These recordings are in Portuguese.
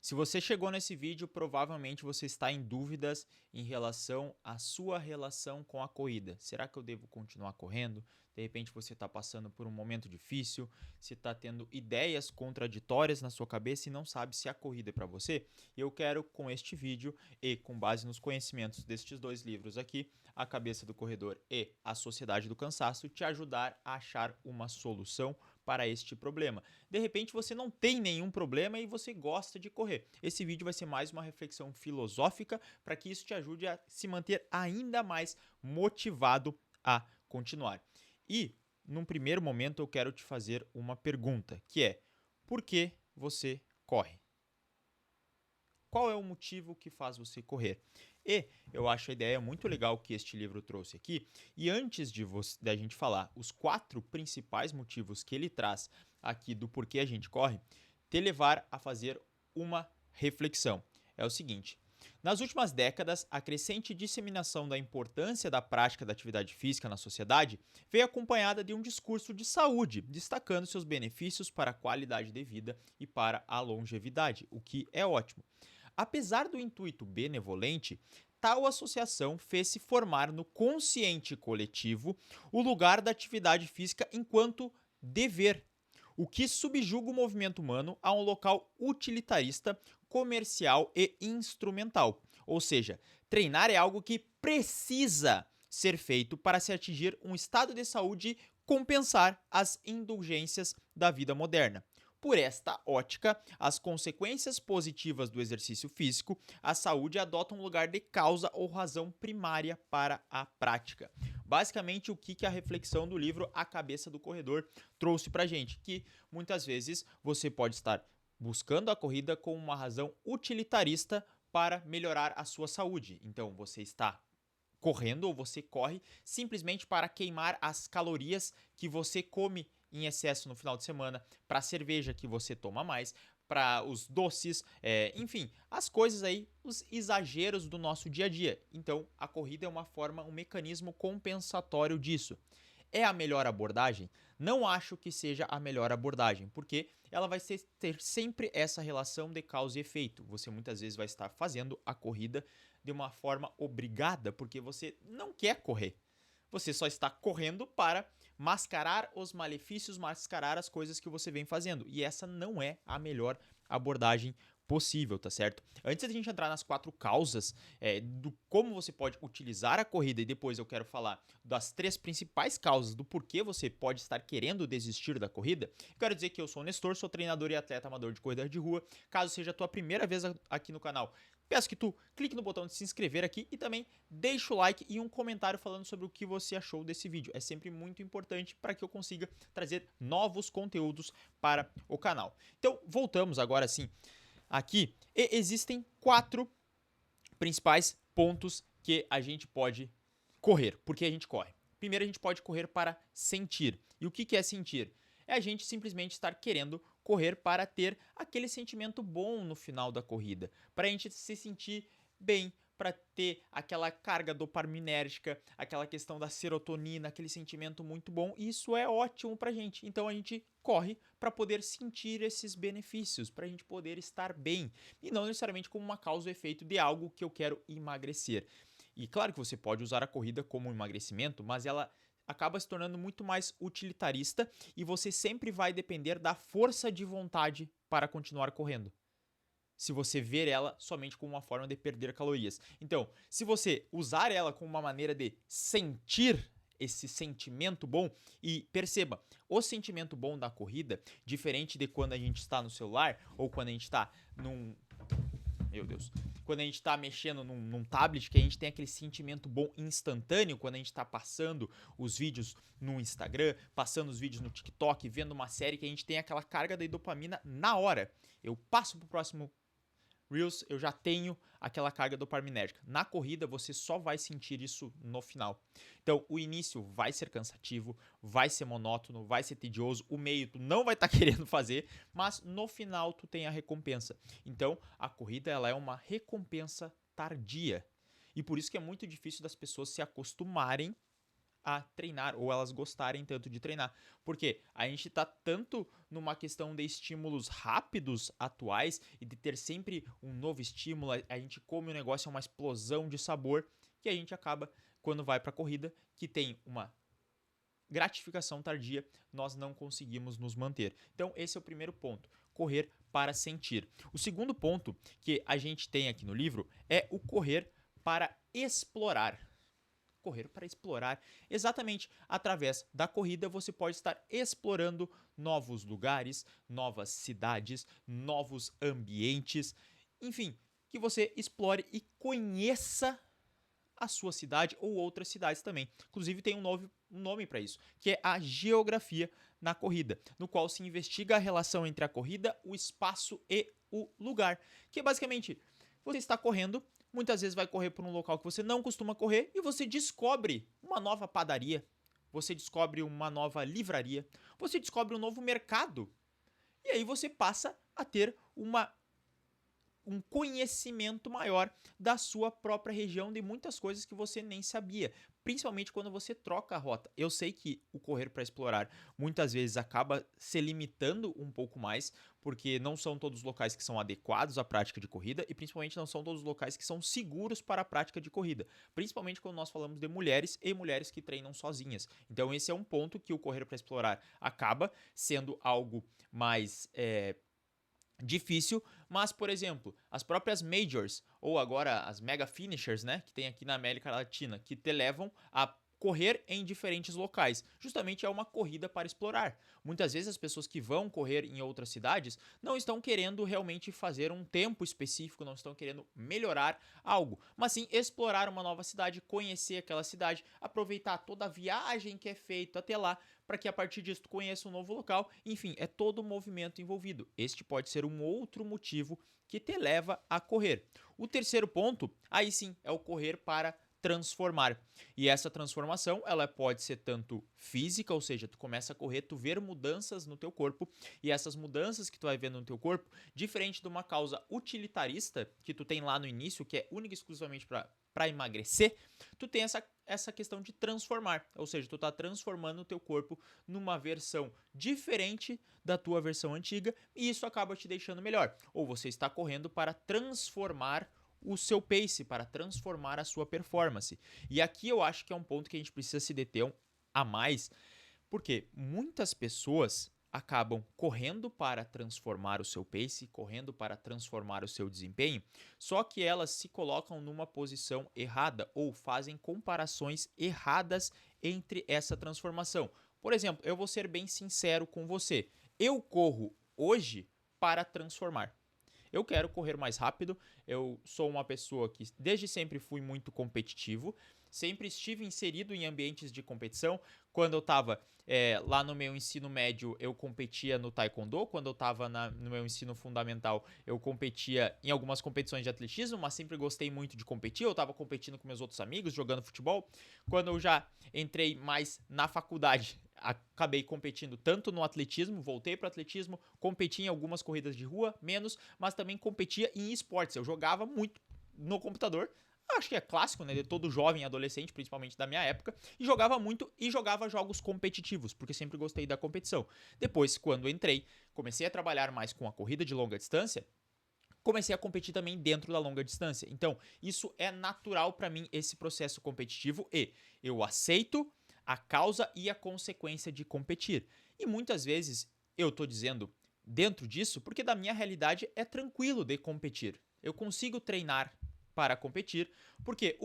Se você chegou nesse vídeo, provavelmente você está em dúvidas em relação à sua relação com a corrida. Será que eu devo continuar correndo? De repente você está passando por um momento difícil, se está tendo ideias contraditórias na sua cabeça e não sabe se a corrida é para você. Eu quero, com este vídeo e com base nos conhecimentos destes dois livros aqui, A Cabeça do Corredor e A Sociedade do Cansaço, te ajudar a achar uma solução para este problema. De repente você não tem nenhum problema e você gosta de correr. Esse vídeo vai ser mais uma reflexão filosófica para que isso te ajude a se manter ainda mais motivado a continuar. E, num primeiro momento, eu quero te fazer uma pergunta, que é: por que você corre? Qual é o motivo que faz você correr? E eu acho a ideia muito legal que este livro trouxe aqui. E antes da gente falar os 4 principais motivos que ele traz aqui do porquê a gente corre, te levar a fazer uma reflexão. É o seguinte: nas últimas décadas, a crescente disseminação da importância da prática da atividade física na sociedade veio acompanhada de um discurso de saúde, destacando seus benefícios para a qualidade de vida e para a longevidade, o que é ótimo. Apesar do intuito benevolente, tal associação fez se formar no consciente coletivo o lugar da atividade física enquanto dever, o que subjuga o movimento humano a um local utilitarista, comercial e instrumental. Ou seja, treinar é algo que precisa ser feito para se atingir um estado de saúde e compensar as indulgências da vida moderna. Por esta ótica, as consequências positivas do exercício físico, a saúde adota um lugar de causa ou razão primária para a prática. Basicamente, o que a reflexão do livro A Cabeça do Corredor trouxe pra gente, que muitas vezes você pode estar buscando a corrida como uma razão utilitarista para melhorar a sua saúde. Então, você está correndo ou você corre simplesmente para queimar as calorias que você come em excesso no final de semana, para a cerveja que você toma mais, para os doces, enfim, as coisas aí, os exageros do nosso dia a dia. Então, a corrida é uma forma, um mecanismo compensatório disso. É a melhor abordagem? Não acho que seja a melhor abordagem, porque ela vai ter sempre essa relação de causa e efeito. Você muitas vezes vai estar fazendo a corrida de uma forma obrigada, porque você não quer correr. Você só está correndo para mascarar os malefícios, mascarar as coisas que você vem fazendo. E essa não é a melhor abordagem possível, tá certo? Antes da gente entrar nas 4 causas do como você pode utilizar a corrida, e depois eu quero falar das 3 principais causas do porquê você pode estar querendo desistir da corrida, eu quero dizer que eu sou o Nestor, sou treinador e atleta amador de corrida de rua. Caso seja a tua primeira vez aqui no canal, peço que tu clique no botão de se inscrever aqui e também deixa o like e um comentário falando sobre o que você achou desse vídeo. É sempre muito importante para que eu consiga trazer novos conteúdos para o canal. Então, voltamos agora sim aqui. E existem 4 principais pontos que a gente pode correr. Por que a gente corre? Primeiro, a gente pode correr para sentir. E o que é sentir? É a gente simplesmente estar querendo correr para ter aquele sentimento bom no final da corrida, para a gente se sentir bem, para ter aquela carga dopaminérgica, aquela questão da serotonina, aquele sentimento muito bom, e isso é ótimo pra gente. Então a gente corre para poder sentir esses benefícios, para a gente poder estar bem, e não necessariamente como uma causa ou efeito de algo que eu quero emagrecer. E claro que você pode usar a corrida como um emagrecimento, mas ela acaba se tornando muito mais utilitarista e você sempre vai depender da força de vontade para continuar correndo, se você ver ela somente como uma forma de perder calorias. Então, se você usar ela como uma maneira de sentir esse sentimento bom, e perceba, o sentimento bom da corrida, diferente de quando a gente está no celular ou quando a gente está num meu Deus. Quando a gente está mexendo num tablet, que a gente tem aquele sentimento bom instantâneo, quando a gente está passando os vídeos no Instagram, passando os vídeos no TikTok, vendo uma série, que a gente tem aquela carga de dopamina na hora. Eu passo pro próximo Reels, eu já tenho aquela carga dopaminérgica. Na corrida, você só vai sentir isso no final. Então, o início vai ser cansativo, vai ser monótono, vai ser tedioso, o meio tu não vai estar querendo fazer, mas no final tu tem a recompensa. Então, a corrida ela é uma recompensa tardia. E por isso que é muito difícil das pessoas se acostumarem a treinar, ou elas gostarem tanto de treinar. Porque a gente está tanto numa questão de estímulos rápidos atuais e de ter sempre um novo estímulo, a gente come o negócio, é uma explosão de sabor, que a gente acaba, quando vai para a corrida, que tem uma gratificação tardia, nós não conseguimos nos manter. Então, esse é o primeiro ponto, correr para sentir. O segundo ponto que a gente tem aqui no livro é o correr para explorar. Correr para explorar. Exatamente, através da corrida você pode estar explorando novos lugares, novas cidades, novos ambientes, enfim, que você explore e conheça a sua cidade ou outras cidades também. Inclusive tem um nome para isso, que é a geografia na corrida, no qual se investiga a relação entre a corrida, o espaço e o lugar, que é basicamente você está correndo, muitas vezes vai correr por um local que você não costuma correr e você descobre uma nova padaria, você descobre uma nova livraria, você descobre um novo mercado. E aí você passa a ter um conhecimento maior da sua própria região, de muitas coisas que você nem sabia, principalmente quando você troca a rota. Eu sei que o correr para explorar muitas vezes acaba se limitando um pouco mais, porque não são todos os locais que são adequados à prática de corrida e principalmente não são todos os locais que são seguros para a prática de corrida, principalmente quando nós falamos de mulheres e mulheres que treinam sozinhas. Então esse é um ponto que o correr para explorar acaba sendo algo mais difícil, mas, por exemplo, as próprias majors, ou agora as mega finishers, né, que tem aqui na América Latina, que te levam a correr em diferentes locais. Justamente é uma corrida para explorar. Muitas vezes as pessoas que vão correr em outras cidades não estão querendo realmente fazer um tempo específico, não estão querendo melhorar algo, mas sim explorar uma nova cidade, conhecer aquela cidade, aproveitar toda a viagem que é feita até lá, para que a partir disso tu conheça um novo local. Enfim, é todo o movimento envolvido. Este pode ser um outro motivo que te leva a correr. O terceiro ponto, aí sim, é o correr para transformar. E essa transformação, ela pode ser tanto física, ou seja, tu começa a correr, tu ver mudanças no teu corpo, e essas mudanças que tu vai vendo no teu corpo, diferente de uma causa utilitarista que tu tem lá no início, que é única e exclusivamente para emagrecer, tu tem essa questão de transformar, ou seja, tu tá transformando o teu corpo numa versão diferente da tua versão antiga, e isso acaba te deixando melhor. Ou você está correndo para transformar o seu pace, para transformar a sua performance. E aqui eu acho que é um ponto que a gente precisa se deter a mais, porque muitas pessoas acabam correndo para transformar o seu pace, correndo para transformar o seu desempenho, só que elas se colocam numa posição errada ou fazem comparações erradas entre essa transformação. Por exemplo, eu vou ser bem sincero com você. Eu corro hoje para transformar. Eu quero correr mais rápido, eu sou uma pessoa que desde sempre fui muito competitivo, sempre estive inserido em ambientes de competição. Quando eu estava lá no meu ensino médio, eu competia no taekwondo. Quando eu estava no meu ensino fundamental, eu competia em algumas competições de atletismo, mas sempre gostei muito de competir. Eu estava competindo com meus outros amigos, jogando futebol. Quando eu já entrei mais na faculdade, acabei competindo tanto no atletismo, voltei para o atletismo, competi em algumas corridas de rua, menos, mas também competia em esportes. Eu jogava muito no computador, acho que é clássico, né, de todo jovem adolescente, principalmente da minha época, e jogava muito e jogava jogos competitivos, porque sempre gostei da competição. Depois, quando entrei, comecei a trabalhar mais com a corrida de longa distância, comecei a competir também dentro da longa distância. Então, isso é natural para mim, esse processo competitivo, e eu aceito a causa e a consequência de competir. E muitas vezes eu tô dizendo dentro disso porque da minha realidade é tranquilo de competir. Eu consigo treinar para competir, porque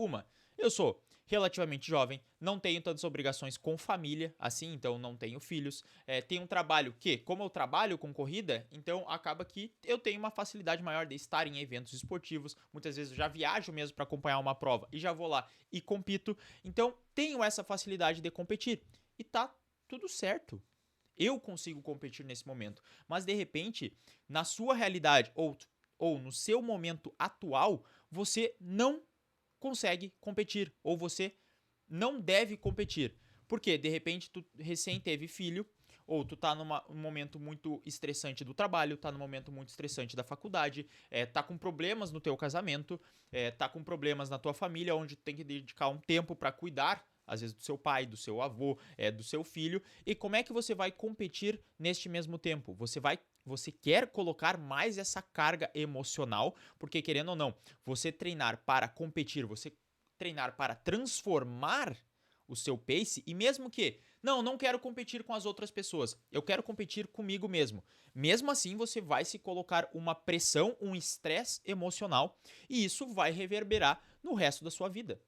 eu sou relativamente jovem, não tenho tantas obrigações com família, assim, então não tenho filhos. Tenho um trabalho que, como eu trabalho com corrida, então acaba que eu tenho uma facilidade maior de estar em eventos esportivos. Muitas vezes eu já viajo mesmo para acompanhar uma prova e já vou lá e compito. Então tenho essa facilidade de competir e tá tudo certo. Eu consigo competir nesse momento, mas de repente, na sua realidade ou no seu momento atual, você não consegue competir, ou você não deve competir. Porque de repente tu recém teve filho, ou tu tá num momento muito estressante do trabalho, tá num momento muito estressante da faculdade, tá com problemas no teu casamento, tá com problemas na tua família, onde tu tem que dedicar um tempo para cuidar às vezes do seu pai, do seu avô, do seu filho. E como é que você vai competir neste mesmo tempo? Você quer colocar mais essa carga emocional, porque querendo ou não, você treinar para competir, você treinar para transformar o seu pace, e mesmo que, não quero competir com as outras pessoas, eu quero competir comigo mesmo. Mesmo assim, você vai se colocar uma pressão, um estresse emocional, e isso vai reverberar no resto da sua vida.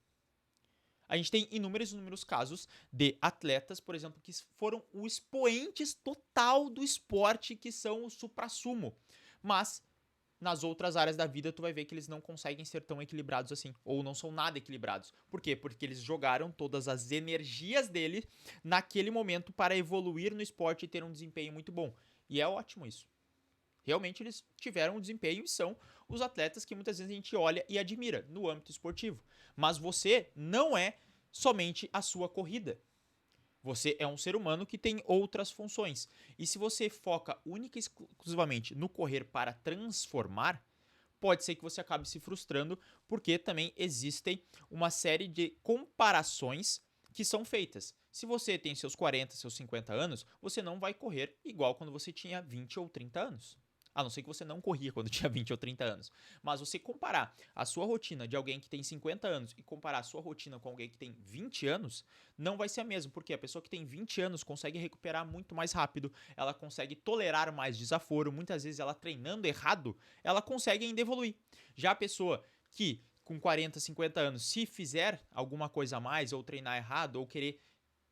A gente tem inúmeros casos de atletas, por exemplo, que foram os expoentes total do esporte, que são o suprassumo. Mas nas outras áreas da vida tu vai ver que eles não conseguem ser tão equilibrados assim, ou não são nada equilibrados. Por quê? Porque eles jogaram todas as energias dele naquele momento para evoluir no esporte e ter um desempenho muito bom. E é ótimo isso. Realmente eles tiveram um desempenho e são os atletas que muitas vezes a gente olha e admira no âmbito esportivo. Mas você não é somente a sua corrida. Você é um ser humano que tem outras funções. E se você foca única e exclusivamente no correr para transformar, pode ser que você acabe se frustrando, porque também existem uma série de comparações que são feitas. Se você tem seus 40, seus 50 anos, você não vai correr igual quando você tinha 20 ou 30 anos. A não ser que você não corria quando tinha 20 ou 30 anos. Mas você comparar a sua rotina de alguém que tem 50 anos e comparar a sua rotina com alguém que tem 20 anos, não vai ser a mesma, porque a pessoa que tem 20 anos consegue recuperar muito mais rápido, ela consegue tolerar mais desaforo, muitas vezes ela treinando errado, ela consegue ainda evoluir. Já a pessoa que com 40, 50 anos, se fizer alguma coisa a mais, ou treinar errado, ou querer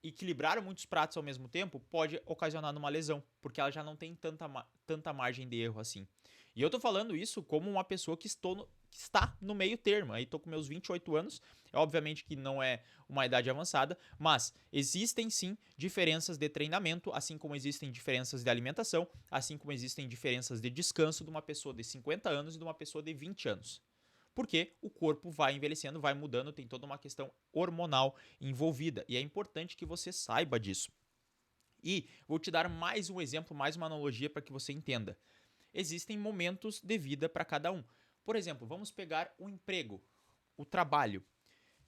equilibrar muitos pratos ao mesmo tempo, pode ocasionar numa lesão, porque ela já não tem tanta margem de erro assim. E eu tô falando isso como uma pessoa que está no meio termo. Aí tô com meus 28 anos, obviamente que não é uma idade avançada, mas existem sim diferenças de treinamento, assim como existem diferenças de alimentação, assim como existem diferenças de descanso de uma pessoa de 50 anos e de uma pessoa de 20 anos. Porque o corpo vai envelhecendo, vai mudando, tem toda uma questão hormonal envolvida. E é importante que você saiba disso. E vou te dar mais um exemplo, mais uma analogia para que você entenda. Existem momentos de vida para cada um. Por exemplo, vamos pegar o emprego, o trabalho.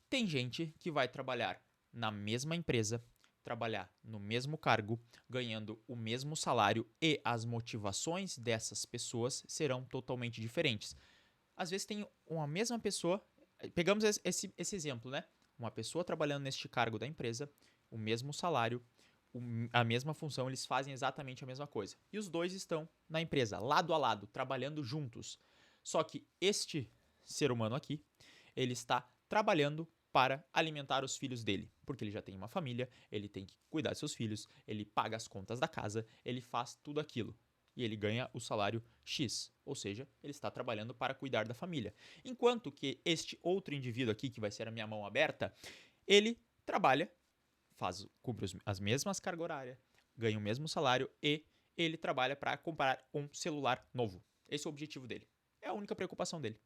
Tem gente que vai trabalhar na mesma empresa, trabalhar no mesmo cargo, ganhando o mesmo salário, e as motivações dessas pessoas serão totalmente diferentes. Às vezes tem uma mesma pessoa, pegamos esse exemplo, né? Uma pessoa trabalhando neste cargo da empresa, o mesmo salário, a mesma função, eles fazem exatamente a mesma coisa. E os dois estão na empresa, lado a lado, trabalhando juntos. Só que este ser humano aqui, ele está trabalhando para alimentar os filhos dele, porque ele já tem uma família, ele tem que cuidar de seus filhos, ele paga as contas da casa, ele faz tudo aquilo. E ele ganha o salário X, ou seja, ele está trabalhando para cuidar da família. Enquanto que este outro indivíduo aqui, que vai ser a minha mão aberta, ele trabalha, cumpre as mesmas cargas horárias, ganha o mesmo salário e ele trabalha para comprar um celular novo. Esse é o objetivo dele. É a única preocupação dele.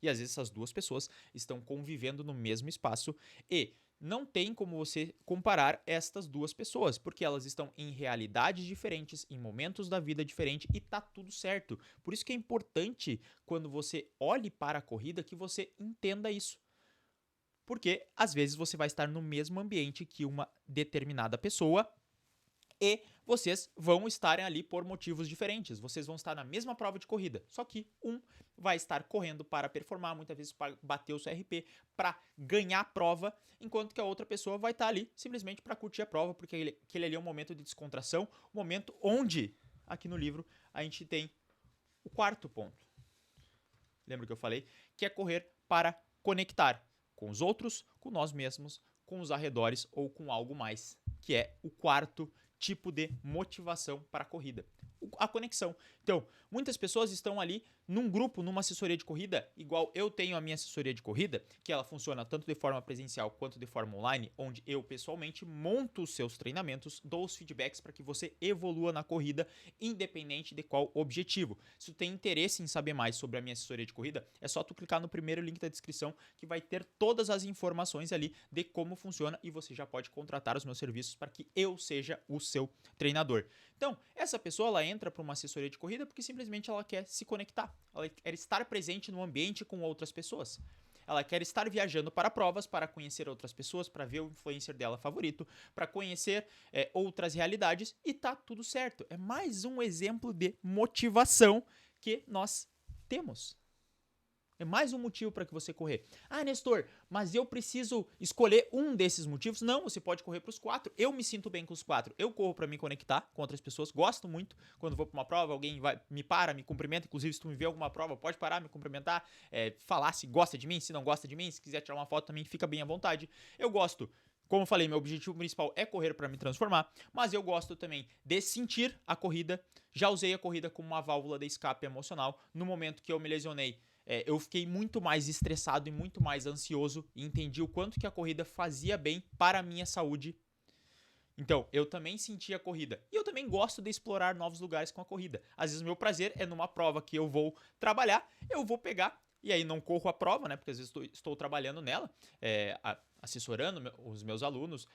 E às vezes essas duas pessoas estão convivendo no mesmo espaço e não tem como você comparar estas duas pessoas, porque elas estão em realidades diferentes, em momentos da vida diferentes, e tá tudo certo. Por isso que é importante, quando você olhe para a corrida, que você entenda isso. Porque às vezes você vai estar no mesmo ambiente que uma determinada pessoa e vocês vão estarem ali por motivos diferentes. Vocês vão estar na mesma prova de corrida, só que um vai estar correndo para performar, muitas vezes para bater o seu RP, para ganhar a prova, enquanto que a outra pessoa vai estar ali simplesmente para curtir a prova, porque aquele ali é um momento de descontração, um momento onde, aqui no livro, a gente tem o quarto ponto. Lembra que eu falei? Que é correr para conectar com os outros, com nós mesmos, com os arredores ou com algo mais, que é o quarto tipo de motivação para a corrida, a conexão. Então, muitas pessoas estão ali num grupo, numa assessoria de corrida, igual eu tenho a minha assessoria de corrida, que ela funciona tanto de forma presencial quanto de forma online, onde eu pessoalmente monto os seus treinamentos, dou os feedbacks para que você evolua na corrida, independente de qual objetivo. Se tu tem interesse em saber mais sobre a minha assessoria de corrida, é só tu clicar no primeiro link da descrição, que vai ter todas as informações ali de como funciona, e você já pode contratar os meus serviços para que eu seja o seu treinador. Então, essa pessoa, ela entra para uma assessoria de corrida porque simplesmente ela quer se conectar, ela quer estar presente no ambiente com outras pessoas. ela quer estar viajando para provas, para conhecer outras pessoas, para ver o influencer dela favorito, para conhecer outras realidades e tá tudo certo. É mais um exemplo de motivação que nós temos. É mais um motivo para que você correr. Ah, Nestor, mas eu preciso escolher um desses motivos? Não, você pode correr para os 4. Eu me sinto bem com os 4. Eu corro para me conectar com outras pessoas. Gosto muito quando vou para uma prova, alguém me para, me cumprimenta. Inclusive, se tu me vê alguma prova, pode parar, me cumprimentar, falar se gosta de mim, se não gosta de mim, se quiser tirar uma foto também, fica bem à vontade. Eu gosto. Como eu falei, meu objetivo principal é correr para me transformar, mas eu gosto também de sentir a corrida. Já usei a corrida como uma válvula de escape emocional. No momento que eu me lesionei, eu fiquei muito mais estressado e muito mais ansioso e entendi o quanto que a corrida fazia bem para a minha saúde. Então, eu também senti a corrida. E eu também gosto de explorar novos lugares com a corrida. Às vezes o meu prazer é numa prova que eu vou trabalhar, eu vou pegar, e aí não corro a prova, né? Porque às vezes estou trabalhando nela, assessorando os meus alunos,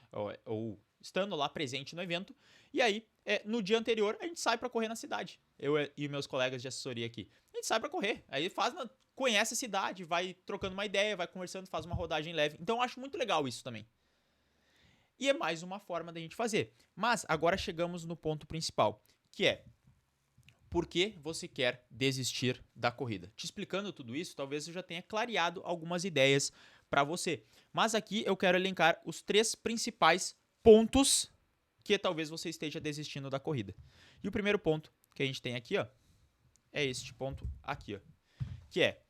ou estando lá presente no evento. E aí, no dia anterior, a gente sai para correr na cidade. Eu e meus colegas de assessoria aqui. A gente sai para correr. Aí conhece a cidade, vai trocando uma ideia, vai conversando, faz uma rodagem leve. Então eu acho muito legal isso também. E é mais uma forma da gente fazer. Mas agora chegamos no ponto principal, que é: por que você quer desistir da corrida? Te explicando tudo isso, talvez eu já tenha clareado algumas ideias para você. Mas aqui eu quero elencar os 3 principais pontos que talvez você esteja desistindo da corrida. E o primeiro ponto que a gente tem aqui, ó, é este ponto aqui, ó, que é: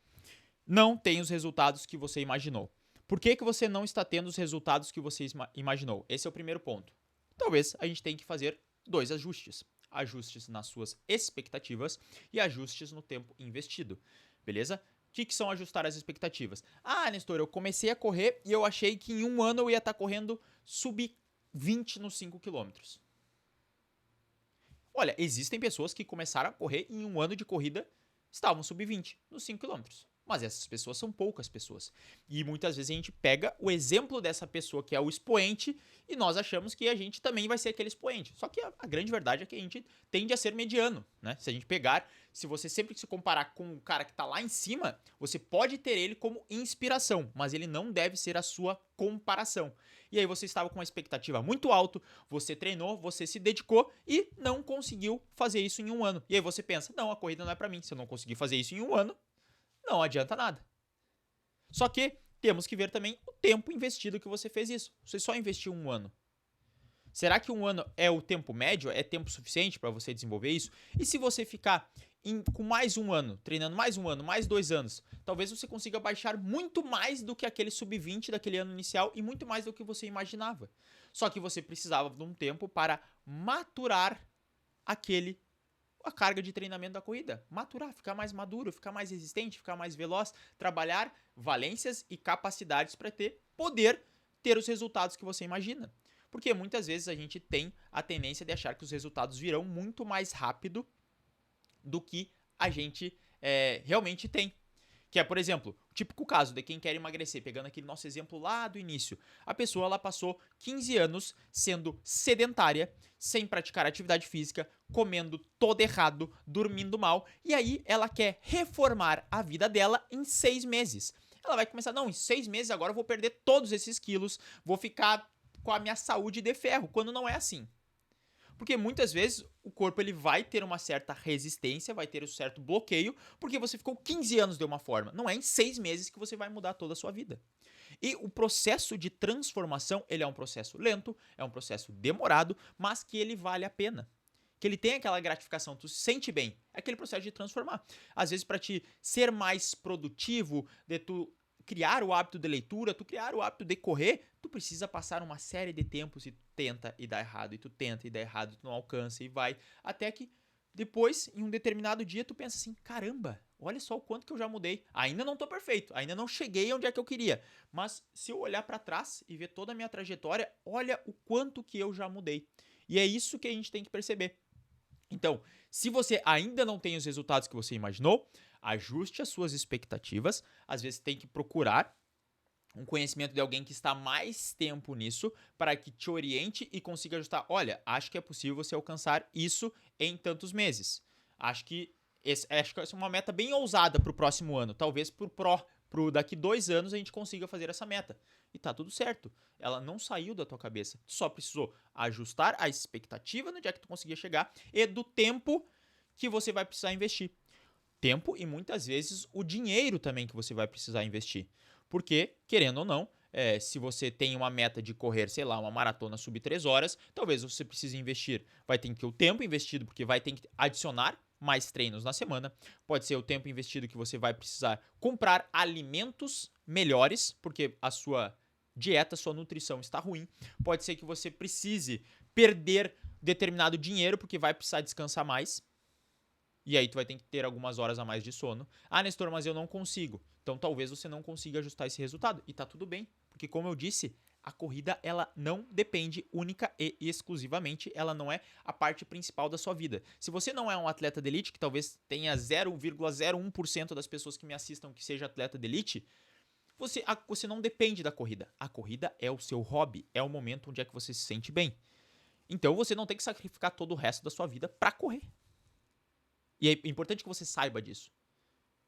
não tem os resultados que você imaginou. Por que você não está tendo os resultados que você imaginou? Esse é o primeiro ponto. Talvez a gente tenha que fazer 2 ajustes. Ajustes nas suas expectativas e ajustes no tempo investido. Beleza? O que são ajustar as expectativas? Ah, Nestor, eu comecei a correr e eu achei que em um ano eu ia estar correndo sub-20 nos 5 km. Olha, existem pessoas que começaram a correr em um ano de corrida, estavam sub-20 nos 5 km. Mas essas pessoas são poucas pessoas. E muitas vezes a gente pega o exemplo dessa pessoa que é o expoente e nós achamos que a gente também vai ser aquele expoente. Só que a grande verdade é que a gente tende a ser mediano, né? Se a gente pegar, se você sempre se comparar com o cara que está lá em cima, você pode ter ele como inspiração, mas ele não deve ser a sua comparação. E aí você estava com uma expectativa muito alta, você treinou, você se dedicou e não conseguiu fazer isso em um ano. E aí você pensa: não, a corrida não é para mim. Se eu não conseguir fazer isso em um ano, não adianta nada. Só que temos que ver também o tempo investido que você fez isso. Você só investiu um ano. Será que um ano é o tempo médio? É tempo suficiente para você desenvolver isso? E se você ficar com mais um ano, treinando mais um ano, mais 2 anos, talvez você consiga baixar muito mais do que aquele sub-20 daquele ano inicial e muito mais do que você imaginava. Só que você precisava de um tempo para maturar a carga de treinamento da corrida, maturar, ficar mais maduro, ficar mais resistente, ficar mais veloz, trabalhar valências e capacidades para poder ter os resultados que você imagina. Porque muitas vezes a gente tem a tendência de achar que os resultados virão muito mais rápido do que a gente realmente tem. Que é, por exemplo, o típico caso de quem quer emagrecer, pegando aquele nosso exemplo lá do início. A pessoa ela passou 15 anos sendo sedentária, sem praticar atividade física, comendo todo errado, dormindo mal, e aí ela quer reformar a vida dela em 6 meses. Ela vai começar: não, em 6 meses agora eu vou perder todos esses quilos, vou ficar com a minha saúde de ferro, quando não é assim. Porque muitas vezes o corpo ele vai ter uma certa resistência, vai ter um certo bloqueio, porque você ficou 15 anos de uma forma. Não é em 6 meses que você vai mudar toda a sua vida. E o processo de transformação, ele é um processo lento, é um processo demorado, mas que ele vale a pena. Que ele tem aquela gratificação, tu se sente bem. É aquele processo de transformar. Às vezes, para te ser mais produtivo, de tu criar o hábito de leitura, tu criar o hábito de correr, tu precisa passar uma série de tempos e tu tenta e dá errado, e tu tenta e dá errado, e tu não alcança e vai, até que depois, em um determinado dia, tu pensa assim: caramba, olha só o quanto que eu já mudei. Ainda não tô perfeito, ainda não cheguei onde é que eu queria, mas se eu olhar para trás e ver toda a minha trajetória, olha o quanto que eu já mudei. E é isso que a gente tem que perceber. Então, se você ainda não tem os resultados que você imaginou, ajuste as suas expectativas. Às vezes tem que procurar um conhecimento de alguém que está mais tempo nisso para que te oriente e consiga ajustar. Olha, acho que é possível você alcançar isso em tantos meses. Acho que essa é uma meta bem ousada para o próximo ano. Talvez para daqui 2 anos a gente consiga fazer essa meta. E tá tudo certo. Ela não saiu da tua cabeça. Tu só precisou ajustar a expectativa no dia que tu conseguia chegar e do tempo que você vai precisar investir. Tempo e muitas vezes o dinheiro também que você vai precisar investir. Porque, querendo ou não, se você tem uma meta de correr, sei lá, uma maratona sub 3 horas, talvez você precise investir. Vai ter que ter o tempo investido, porque vai ter que adicionar mais treinos na semana. Pode ser o tempo investido que você vai precisar comprar alimentos melhores, porque a sua dieta, sua nutrição está ruim. Pode ser que você precise perder determinado dinheiro, porque vai precisar descansar mais. E aí tu vai ter que ter algumas horas a mais de sono. Ah, Nestor, mas eu não consigo. Então talvez você não consiga ajustar esse resultado. E tá tudo bem, porque como eu disse, a corrida ela não depende única e exclusivamente, ela não é a parte principal da sua vida. Se você não é um atleta de elite, que talvez tenha 0,01% das pessoas que me assistam que seja atleta de elite, você não depende da corrida. A corrida é o seu hobby, é o momento onde é que você se sente bem. Então você não tem que sacrificar todo o resto da sua vida para correr. E é importante que você saiba disso.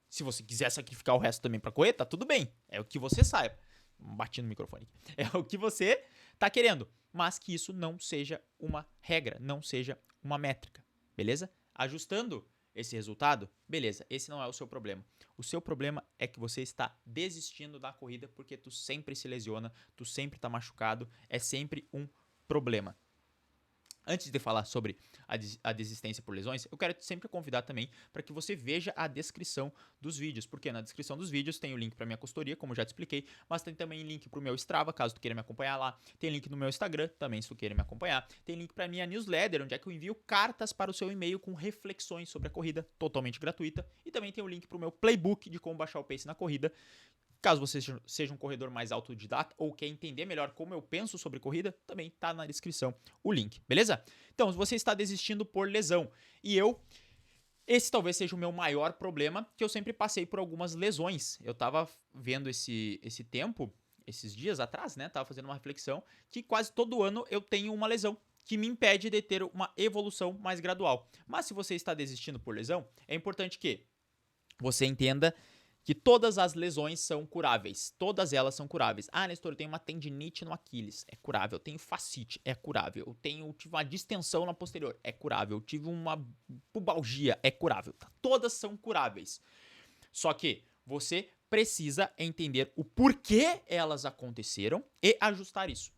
Se você quiser sacrificar o resto também pra correr, tá tudo bem. É o que você saiba. Bati no microfone. É o que você tá querendo. Mas que isso não seja uma regra, não seja uma métrica. Beleza? Ajustando esse resultado, beleza, esse não é o seu problema. O seu problema é que você está desistindo da corrida porque tu sempre se lesiona, tu sempre tá machucado, é sempre um problema. Antes de falar sobre a desistência por lesões, eu quero sempre convidar também para que você veja a descrição dos vídeos, porque na descrição dos vídeos tem o link para minha consultoria, como já te expliquei, mas tem também link para o meu Strava, caso tu queira me acompanhar lá, tem link no meu Instagram, também se tu queira me acompanhar, tem link para minha newsletter, onde é que eu envio cartas para o seu e-mail com reflexões sobre a corrida, totalmente gratuita, e também tem o link para o meu playbook de como baixar o pace na corrida. Caso você seja um corredor mais autodidata ou quer entender melhor como eu penso sobre corrida, também tá na descrição o link, beleza? Então, se você está desistindo por lesão, esse talvez seja o meu maior problema, que eu sempre passei por algumas lesões. Eu tava vendo esse tempo, esses dias atrás, né? Tava fazendo uma reflexão que quase todo ano eu tenho uma lesão que me impede de ter uma evolução mais gradual. Mas se você está desistindo por lesão, é importante que você entenda que todas as lesões são curáveis. Todas elas são curáveis. Ah, Nestor, eu tenho uma tendinite no Aquiles. É curável. Eu tenho fascite. É curável. Eu tive uma distensão na posterior. É curável. Eu tive uma pubalgia. É curável. Todas são curáveis. Só que você precisa entender o porquê elas aconteceram e ajustar isso.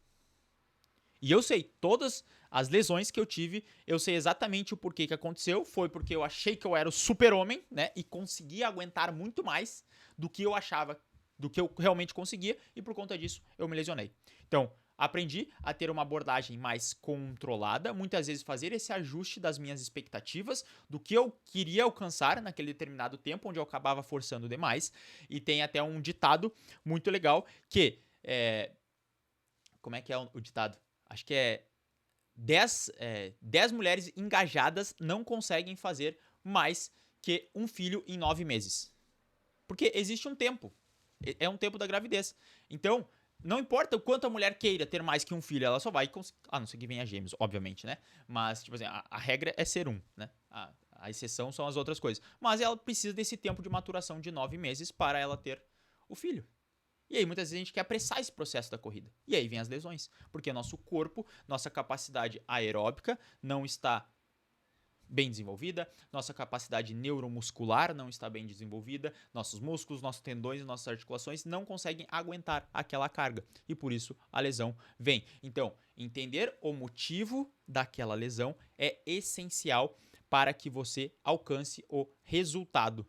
E eu sei, todas as lesões que eu tive, eu sei exatamente o porquê que aconteceu. Foi porque eu achei que eu era o super-homem, né? E conseguia aguentar muito mais do que eu achava, do que eu realmente conseguia. E por conta disso, eu me lesionei. Então, aprendi a ter uma abordagem mais controlada. Muitas vezes fazer esse ajuste das minhas expectativas, do que eu queria alcançar naquele determinado tempo, onde eu acabava forçando demais. E tem até um ditado muito legal que... como é que é o ditado? Acho que é 10 mulheres engajadas não conseguem fazer mais que um filho em 9 meses. Porque existe um tempo. É um tempo da gravidez. Então, não importa o quanto a mulher queira ter mais que um filho, ela só vai conseguir. A não ser que venha gêmeos, obviamente, né? Mas, tipo assim, a regra é ser um, né? A exceção são as outras coisas. Mas ela precisa desse tempo de maturação de 9 meses para ela ter o filho. E aí muitas vezes a gente quer apressar esse processo da corrida. E aí vem as lesões. Porque nosso corpo, nossa capacidade aeróbica não está bem desenvolvida, nossa capacidade neuromuscular não está bem desenvolvida, nossos músculos, nossos tendões e nossas articulações não conseguem aguentar aquela carga. E por isso a lesão vem. Então, entender o motivo daquela lesão é essencial para que você alcance o resultado.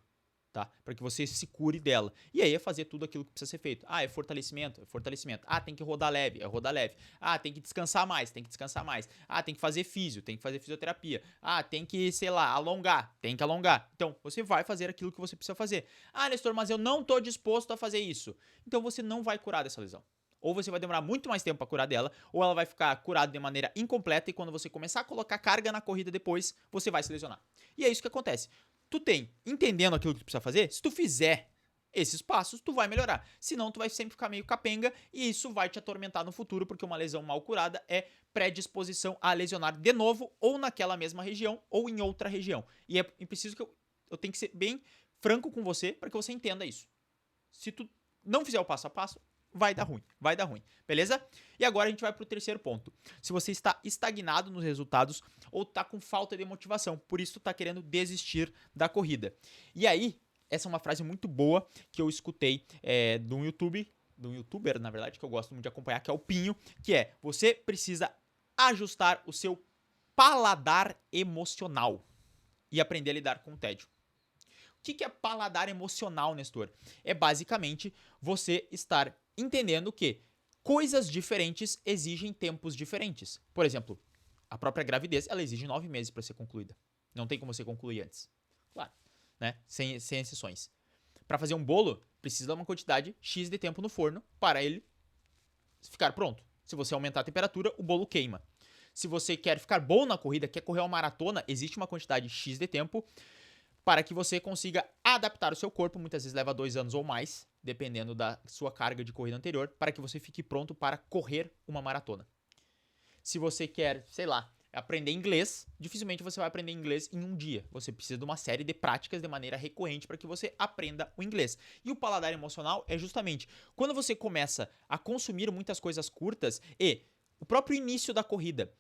Tá? Para que você se cure dela. E aí é fazer tudo aquilo que precisa ser feito. Ah, é fortalecimento? É fortalecimento. Ah, tem que rodar leve? É rodar leve. Ah, tem que descansar mais? Tem que descansar mais. Ah, tem que fazer físio? Tem que fazer fisioterapia. Ah, tem que, sei lá, alongar? Tem que alongar. Então, você vai fazer aquilo que você precisa fazer. Ah, Nestor, mas eu não tô disposto a fazer isso. Então, você não vai curar dessa lesão. Ou você vai demorar muito mais tempo para curar dela, ou ela vai ficar curada de maneira incompleta e quando você começar a colocar carga na corrida depois, você vai se lesionar. E é isso que acontece. Tu entendendo aquilo que tu precisa fazer, se tu fizer esses passos, tu vai melhorar. Senão, tu vai sempre ficar meio capenga e isso vai te atormentar no futuro, porque uma lesão mal curada é predisposição a lesionar de novo, ou naquela mesma região, ou em outra região. E é preciso que eu tenho que ser bem franco com você para que você entenda isso. Se tu não fizer o passo a passo, vai dar ruim, beleza? E agora a gente vai pro terceiro ponto. Se você está estagnado nos resultados ou tá com falta de motivação, por isso tu tá querendo desistir da corrida. E aí, essa é uma frase muito boa que eu escutei de um youtuber, na verdade, que eu gosto muito de acompanhar, que é o Pinho, que é: você precisa ajustar o seu paladar emocional e aprender a lidar com o tédio. O que é paladar emocional, Nestor? É basicamente você estar entendendo que coisas diferentes exigem tempos diferentes. Por exemplo, a própria gravidez, ela exige 9 meses para ser concluída. Não tem como você concluir antes. Claro, né? Sem exceções. Para fazer um bolo, precisa de uma quantidade X de tempo no forno para ele ficar pronto. Se você aumentar a temperatura, o bolo queima. Se você quer ficar bom na corrida, quer correr uma maratona, existe uma quantidade X de tempo para que você consiga adaptar o seu corpo, muitas vezes leva 2 anos ou mais, dependendo da sua carga de corrida anterior, para que você fique pronto para correr uma maratona. Se você quer, sei lá, aprender inglês, dificilmente você vai aprender inglês em um dia. Você precisa de uma série de práticas de maneira recorrente para que você aprenda o inglês. E o paladar emocional é justamente quando você começa a consumir muitas coisas curtas e o próprio início da corrida,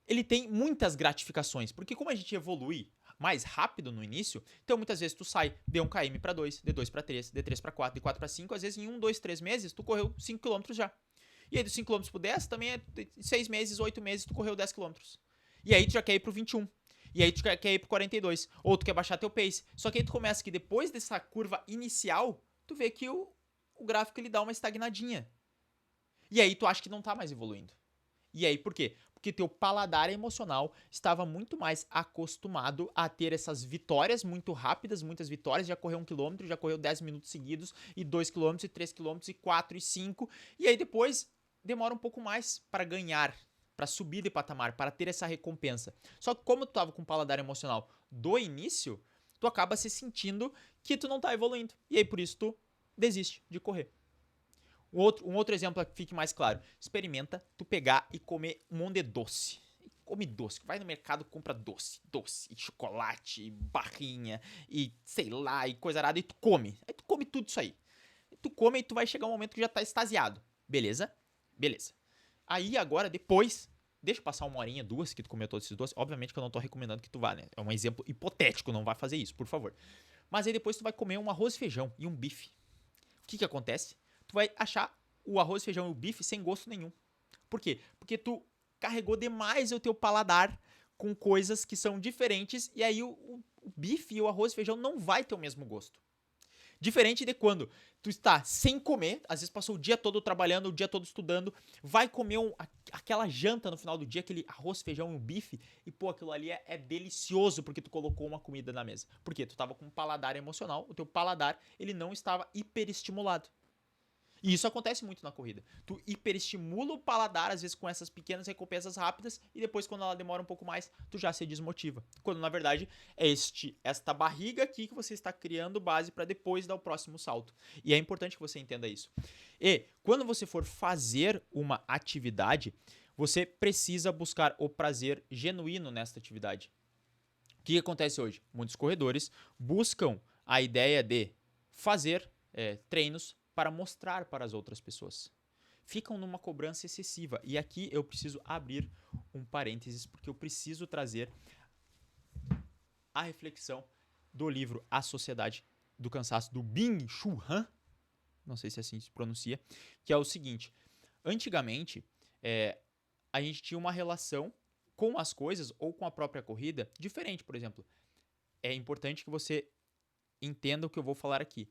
ele tem muitas gratificações, porque como a gente evolui mais rápido no início, então muitas vezes tu sai de 1 km para 2, de 2 para 3, de 3 para 4, de 4 para 5, às vezes em 1, 2, 3 meses tu correu 5 km já. E aí dos 5 km pro 10 também é 6 meses, 8 meses tu correu 10 km. E aí tu já quer ir pro 21. E aí tu quer ir pro 42. Ou tu quer baixar teu pace. Só que aí tu começa que depois dessa curva inicial, tu vê que o gráfico ele dá uma estagnadinha. E aí tu acha que não tá mais evoluindo. E aí por quê? Porque teu paladar emocional estava muito mais acostumado a ter essas vitórias muito rápidas, muitas vitórias, já correu 1 km, já correu 10 minutos seguidos, e 2 km, e 3 km, e 4, e 5, e aí depois demora um pouco mais para ganhar, para subir de patamar, para ter essa recompensa. Só que como tu estava com o paladar emocional do início, tu acaba se sentindo que tu não tá evoluindo, e aí por isso tu desiste de correr. Um outro exemplo que fique mais claro. Experimenta tu pegar e comer um monte de doce. Come doce. Vai no mercado, compra doce. Doce, e chocolate, e barrinha, e sei lá, e coisa arada. E tu come. Aí tu come tudo isso aí. E tu come e tu vai chegar um momento que já tá extasiado. Beleza? Beleza. Aí agora, depois, deixa passar 1 horinha, 2, que tu comeu todos esses doces. Obviamente que eu não tô recomendando que tu vá, né? É um exemplo hipotético, não vai fazer isso, por favor. Mas aí depois tu vai comer um arroz e feijão e um bife. O que acontece? Tu vai achar o arroz, feijão e o bife sem gosto nenhum. Por quê? Porque tu carregou demais o teu paladar com coisas que são diferentes e aí o bife e o arroz e feijão não vai ter o mesmo gosto. Diferente de quando tu está sem comer, às vezes passou o dia todo trabalhando, o dia todo estudando, vai comer aquela janta no final do dia, aquele arroz, feijão e um bife, e pô, aquilo ali é delicioso porque tu colocou uma comida na mesa. Por quê? Tu estava com um paladar emocional, o teu paladar ele não estava hiperestimulado. E isso acontece muito na corrida. Tu hiperestimula o paladar, às vezes, com essas pequenas recompensas rápidas, e depois, quando ela demora um pouco mais, tu já se desmotiva. Quando, na verdade, é esta barriga aqui que você está criando base para depois dar o próximo salto. E é importante que você entenda isso. E, quando você for fazer uma atividade, você precisa buscar o prazer genuíno nesta atividade. O que acontece hoje? Muitos corredores buscam a ideia de fazer treinos para mostrar para as outras pessoas. Ficam numa cobrança excessiva. E aqui eu preciso abrir um parênteses, porque eu preciso trazer a reflexão do livro A Sociedade do Cansaço, do Byung-Chul Han, não sei se assim se pronuncia, que é o seguinte: antigamente, a gente tinha uma relação com as coisas ou com a própria corrida diferente, por exemplo. É importante que você entenda o que eu vou falar aqui.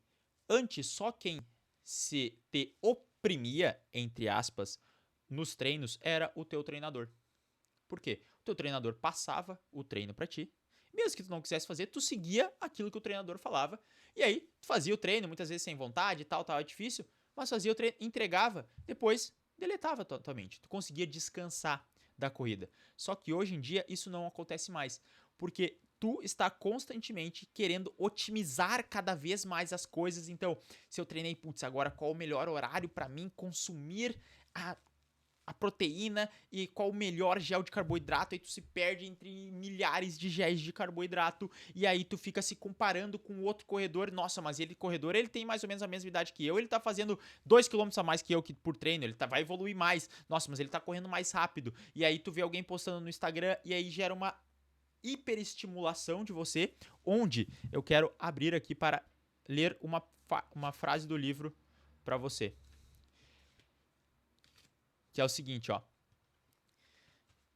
Antes, só quem se te oprimia, entre aspas, nos treinos era o teu treinador. Por quê? O teu treinador passava o treino para ti. Mesmo que tu não quisesse fazer, tu seguia aquilo que o treinador falava. E aí, tu fazia o treino, muitas vezes sem vontade e tal, tava difícil, mas fazia o treino, entregava, depois deletava tua mente. Tu conseguia descansar da corrida. Só que hoje em dia isso não acontece mais, porque tu está constantemente querendo otimizar cada vez mais as coisas. Então, se eu treinei, putz, agora qual o melhor horário para mim consumir a proteína e qual o melhor gel de carboidrato, aí tu se perde entre milhares de géis de carboidrato, e aí tu fica se comparando com o outro corredor. Nossa, mas corredor, ele tem mais ou menos a mesma idade que eu, ele tá fazendo 2 km a mais que eu por treino, ele vai evoluir mais. Nossa, mas ele tá correndo mais rápido. E aí tu vê alguém postando no Instagram e aí gera uma hiperestimulação de você, onde eu quero abrir aqui para ler uma frase do livro para você. Que é o seguinte, ó.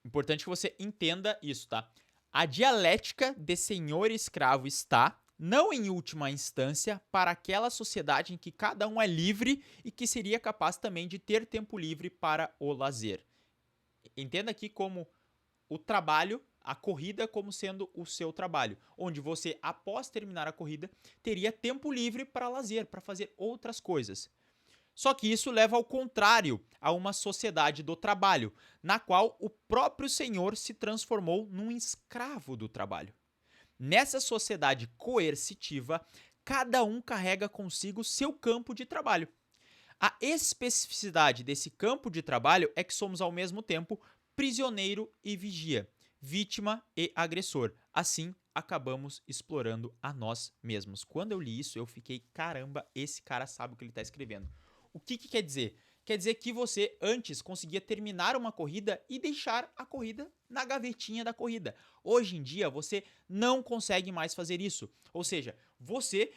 Importante que você entenda isso, tá? A dialética de senhor e escravo está, não em última instância, para aquela sociedade em que cada um é livre e que seria capaz também de ter tempo livre para o lazer. Entenda aqui como o trabalho, a corrida como sendo o seu trabalho, onde você, após terminar a corrida, teria tempo livre para lazer, para fazer outras coisas. Só que isso leva ao contrário, a uma sociedade do trabalho, na qual o próprio senhor se transformou num escravo do trabalho. Nessa sociedade coercitiva, cada um carrega consigo seu campo de trabalho. A especificidade desse campo de trabalho é que somos ao mesmo tempo prisioneiro e vigia, vítima e agressor. Assim, acabamos explorando a nós mesmos. Quando eu li isso, eu fiquei, caramba, esse cara sabe o que ele está escrevendo. O que quer dizer? Quer dizer que você antes conseguia terminar uma corrida e deixar a corrida na gavetinha da corrida. Hoje em dia, você não consegue mais fazer isso. Ou seja, você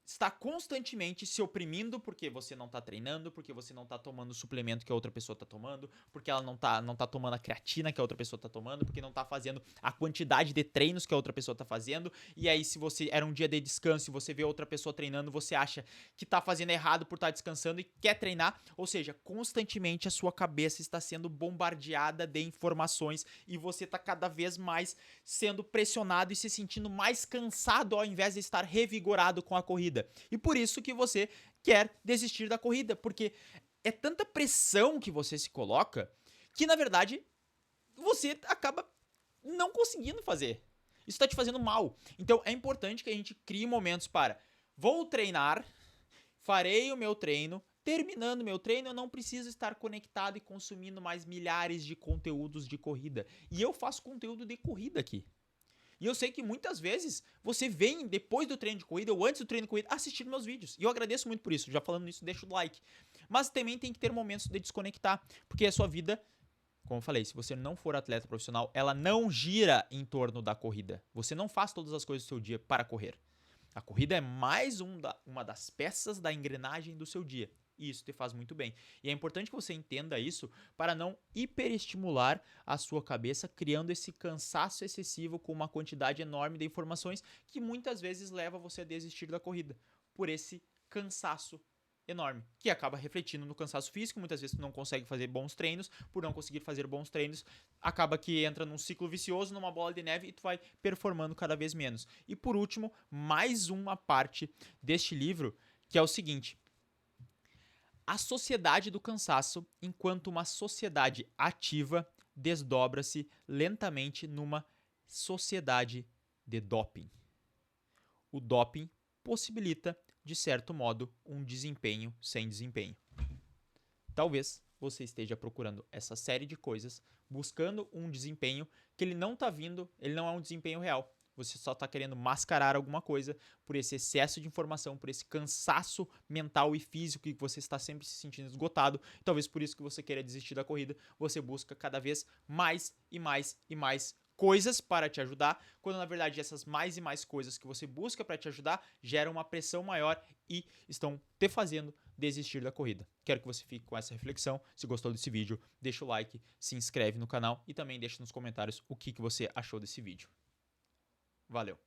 está constantemente se oprimindo porque você não está treinando, porque você não está tomando o suplemento que a outra pessoa está tomando, porque ela não tá tomando a creatina que a outra pessoa está tomando, porque não está fazendo a quantidade de treinos que a outra pessoa está fazendo. E aí, se você era um dia de descanso e você vê outra pessoa treinando, você acha que está fazendo errado por estar descansando e quer treinar. Ou seja, constantemente a sua cabeça está sendo bombardeada de informações e você está cada vez mais sendo pressionado e se sentindo mais cansado ao invés de estar revigorado com a corrida. E por isso que você quer desistir da corrida, porque é tanta pressão que você se coloca que, na verdade, você acaba não conseguindo fazer. Isso está te fazendo mal. Então, é importante que a gente crie momentos para: vou treinar, farei o meu treino, terminando meu treino, eu não preciso estar conectado e consumindo mais milhares de conteúdos de corrida. E eu faço conteúdo de corrida aqui. E eu sei que muitas vezes você vem depois do treino de corrida ou antes do treino de corrida assistir meus vídeos. E eu agradeço muito por isso. Já falando nisso, deixa o like. Mas também tem que ter momentos de desconectar, porque a sua vida, como eu falei, se você não for atleta profissional, ela não gira em torno da corrida. Você não faz todas as coisas do seu dia para correr. A corrida é mais uma das peças da engrenagem do seu dia. E isso te faz muito bem. E é importante que você entenda isso para não hiperestimular a sua cabeça, criando esse cansaço excessivo com uma quantidade enorme de informações que muitas vezes leva você a desistir da corrida por esse cansaço enorme, que acaba refletindo no cansaço físico. Muitas vezes tu não consegue fazer bons treinos, por não conseguir fazer bons treinos, acaba que entra num ciclo vicioso, numa bola de neve, e tu vai performando cada vez menos. E por último, mais uma parte deste livro, que é o seguinte: a sociedade do cansaço, enquanto uma sociedade ativa, desdobra-se lentamente numa sociedade de doping. O doping possibilita, de certo modo, um desempenho sem desempenho. Talvez você esteja procurando essa série de coisas, buscando um desempenho que ele não está vindo, ele não é um desempenho real. Você só está querendo mascarar alguma coisa por esse excesso de informação, por esse cansaço mental e físico que você está sempre se sentindo esgotado. Talvez por isso que você queira desistir da corrida. Você busca cada vez mais e mais e mais coisas para te ajudar, quando na verdade essas mais e mais coisas que você busca para te ajudar geram uma pressão maior e estão te fazendo desistir da corrida. Quero que você fique com essa reflexão. Se gostou desse vídeo, deixa o like, se inscreve no canal e também deixa nos comentários o que você achou desse vídeo. Valeu!